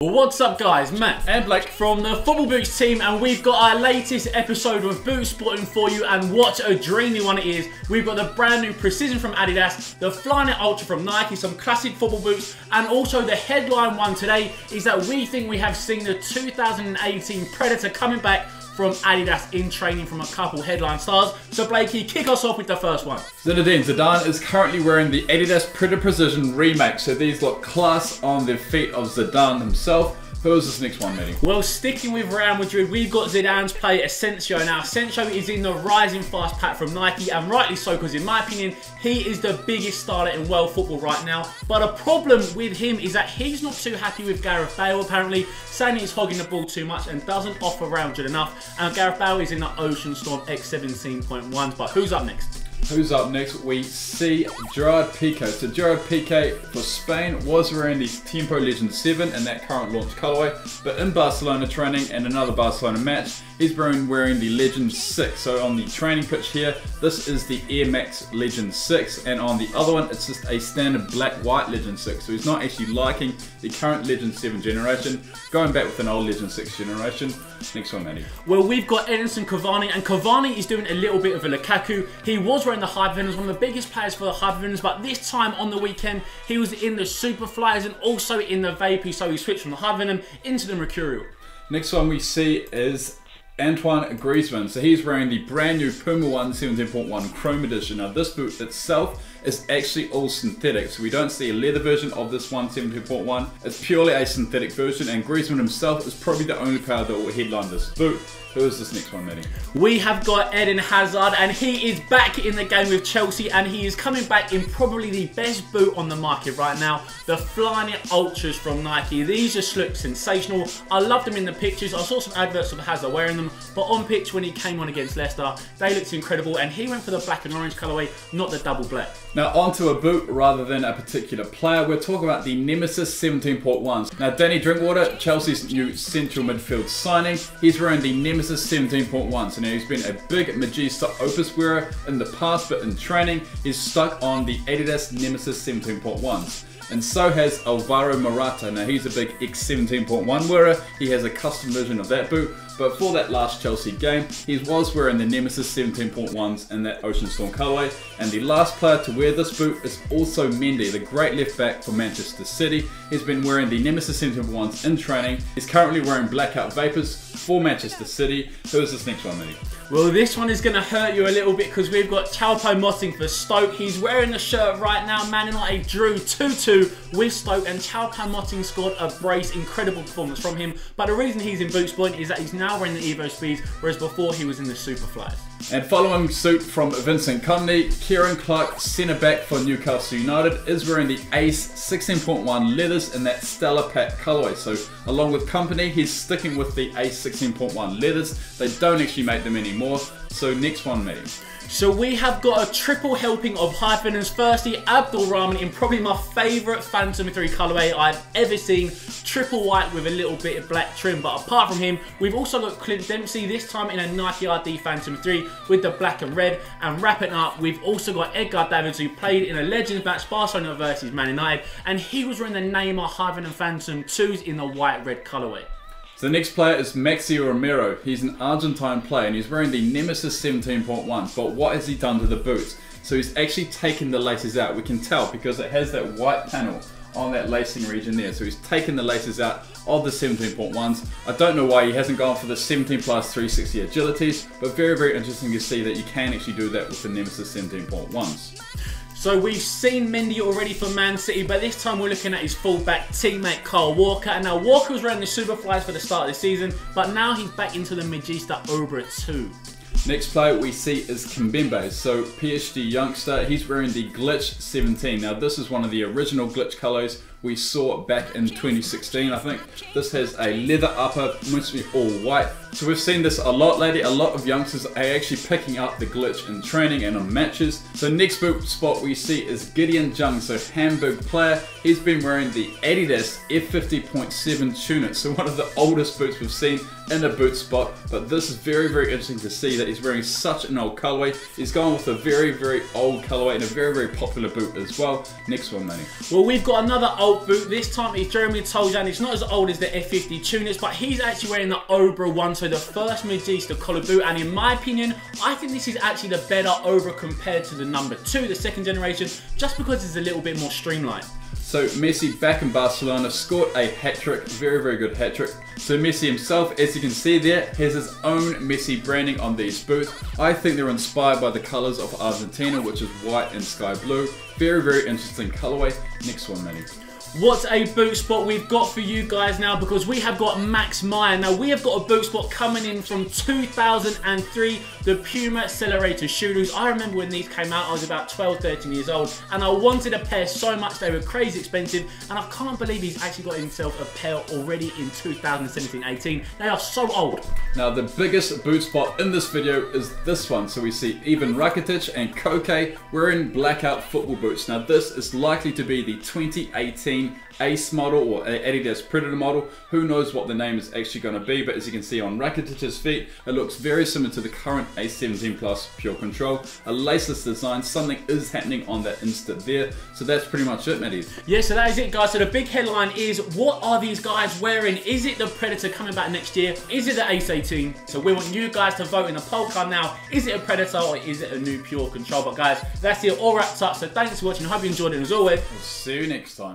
What's up guys, Matt and Blake from the Football Boots team, and we've got our latest episode of boot spotting for you, and what a dreamy one it is. We've got the brand new Precision from Adidas, the Flyknit Ultra from Nike, some classic football boots, and also the headline one today is that we think we have seen the 2018 Predator coming back from Adidas in training from a couple headline stars. So Blakey, kick us off with the first one. Zinedine Zidane is currently wearing the Adidas Predator Precision remake, so these look class on the feet of Zidane himself. Who is this next one, Matty? Well, sticking with Real Madrid, we've got Zidane's player Asensio. Now, Asensio is in the Rising Fast pack from Nike, and rightly so, because in my opinion, he is the biggest starter in world football right now. But a problem with him is that he's not too happy with Gareth Bale, apparently, saying he's hogging the ball too much and doesn't offer Real Madrid enough. And Gareth Bale is in the Ocean Storm X17.1s. But who's up next? Who's up next? We see Gerard Piqué. So Gerard Piqué for Spain was wearing the Tempo Legend 7 in that current launch colorway, but in Barcelona training and another Barcelona match, he's been wearing the Legend 6. So on the training pitch here, this is the Air Max Legend 6, and on the other one, it's just a standard black-white Legend 6. So he's not actually liking the current Legend 7 generation, going back with an old Legend 6 generation. Next one, Matty. Well, we've got Edinson Cavani, and Cavani is doing a little bit of a Lukaku. He was wearing the Hypervenoms, one of the biggest players for the Hypervenoms, but this time on the weekend, he was in the Superflyers and also in the Vapey, so he switched from the Hypervenom into the Mercurial. Next one we see is Antoine Griezmann. So he's wearing the brand new Puma 17.1 Chrome Edition. Now this boot itself is actually all synthetic, so we don't see a leather version of this 17.1. It's purely a synthetic version, and Griezmann himself is probably the only player that will headline this boot. Who is this next one, Matty? We have got Eden Hazard, and he is back in the game with Chelsea, and he is coming back in probably the best boot on the market right now, the Flyknit Ultras from Nike. These just look sensational. I loved them in the pictures. I saw some adverts of Hazard wearing them, but on pitch when he came on against Leicester, they looked incredible, and he went for the black and orange colourway, not the double black. Now onto a boot rather than a particular player. We're talking about the Nemesis 17.1s. Now Danny Drinkwater, Chelsea's new central midfield signing, he's wearing the Nemesis 17.1. So now he's been a big Magista Opus wearer in the past, but in training he's stuck on the Adidas Nemesis 17.1s. And so has Alvaro Morata. Now he's a big X17.1 wearer. He has a custom version of that boot. But for that last Chelsea game, he was wearing the Nemesis 17.1s in that Ocean Storm colourway. And the last player to wear this boot is also Mendy, the great left back for Manchester City. He's been wearing the Nemesis 17.1s in training. He's currently wearing blackout Vapors for Manchester City. Who is this next one, Matty? Well, this one is going to hurt you a little bit because we've got Choupo-Moting for Stoke. He's wearing the shirt right now. Man United drew 2-2 with Stoke, and Choupo-Moting scored a brace. Incredible performance from him. But the reason he's in boot spotting is that he's now wearing the Evo Speeds, whereas before he was in the Superflyers. And following suit from Vincent Kompany, Kieran Clark, centre back for Newcastle United, is wearing the Ace 16.1 leathers in that Stellar Pack colourway. So along with Kompany, he's sticking with the Ace 16.1 leathers. They don't actually make them anymore. So next one, Matty. So we have got a triple helping of Hypervenoms. Firstly, Abdul Rahman in probably my favourite Phantom 3 colourway I've ever seen. Triple white with a little bit of black trim. But apart from him, we've also got Clint Dempsey, this time in a Nike RD Phantom 3 with the black and red. And wrapping up, we've also got Edgard Adams, who played in a Legends match, Barcelona versus Man United. And he was wearing the Neymar Hypervenom Phantom 2s in the white-red colourway. So the next player is Maxi Romero. He's an Argentine player and he's wearing the Nemesis 17.1. But what has he done to the boots? So he's actually taken the laces out. We can tell because it has that white panel on that lacing region there. So he's taken the laces out of the 17.1s. I don't know why he hasn't gone for the 17 plus 360 agilities, but very, very interesting to see that you can actually do that with the Nemesis 17.1s. So we've seen Mendy already for Man City, but this time we're looking at his fullback teammate Kyle Walker. And now Walker was wearing the Superflyers for the start of the season, but now he's back into the Magista Obra 2. Next player we see is Kimpembe. So PSG youngster, he's wearing the Glitch 17. Now this is one of the original Glitch colours we saw back in 2016, I think. This has a leather upper, mostly all white, So we've seen this a lot lately. A lot of youngsters are actually picking up the glitch in training and on matches. So next boot spot we see is Gideon Jung, so Hamburg player. He's been wearing the Adidas F50.7 tunic, so one of the oldest boots we've seen in a boot spot. But this is very, very interesting to see that he's wearing such an old colorway. He's gone with a very, very old colorway and a very, very popular boot as well. Next one, Manny. Well, we've got another old boot. This time it's Jeremy Toljan. It's not as old as the F50 tunics, but he's actually wearing the Obra one, so the first Magista collar boot. And in my opinion, I think this is actually the better Obra compared to the number 2, the second generation, just because it's a little bit more streamlined. So Messi back in Barcelona scored a hat-trick, very, very good hat-trick. So Messi himself, as you can see there, has his own Messi branding on these boots. I think they're inspired by the colors of Argentina, which is white and sky blue. Very, very interesting colorway. Next one, Manny. What a boot spot we've got for you guys now, because we have got Max Meyer. Now we have got a boot spot coming in from 2003, the Puma Accelerator shoes. I remember when these came out, I was about 12, 13 years old, and I wanted a pair so much. They were crazy expensive, and I can't believe he's actually got himself a pair already in 2017-18. They are so old. Now the biggest boot spot in this video is this one. So we see even Rakitic and Koke wearing blackout football boots. Now this is likely to be the 2018 Ace model or Adidas Predator model. Who knows what the name is actually going to be, but as you can see on Rakitic's feet, it looks very similar to the current A17 Plus Pure Control. A laceless design, something is happening on that instant there. So that's pretty much it, Matty. Yeah, so that is it, guys. So the big headline is, what are these guys wearing? Is it the Predator coming back next year? Is it the Ace 18? So we want you guys to vote in the poll card now. Is it a Predator or is it a new Pure Control? But guys, that's it all wrapped up. So thanks for watching. I hope you enjoyed it, and as always, We'll see you next time.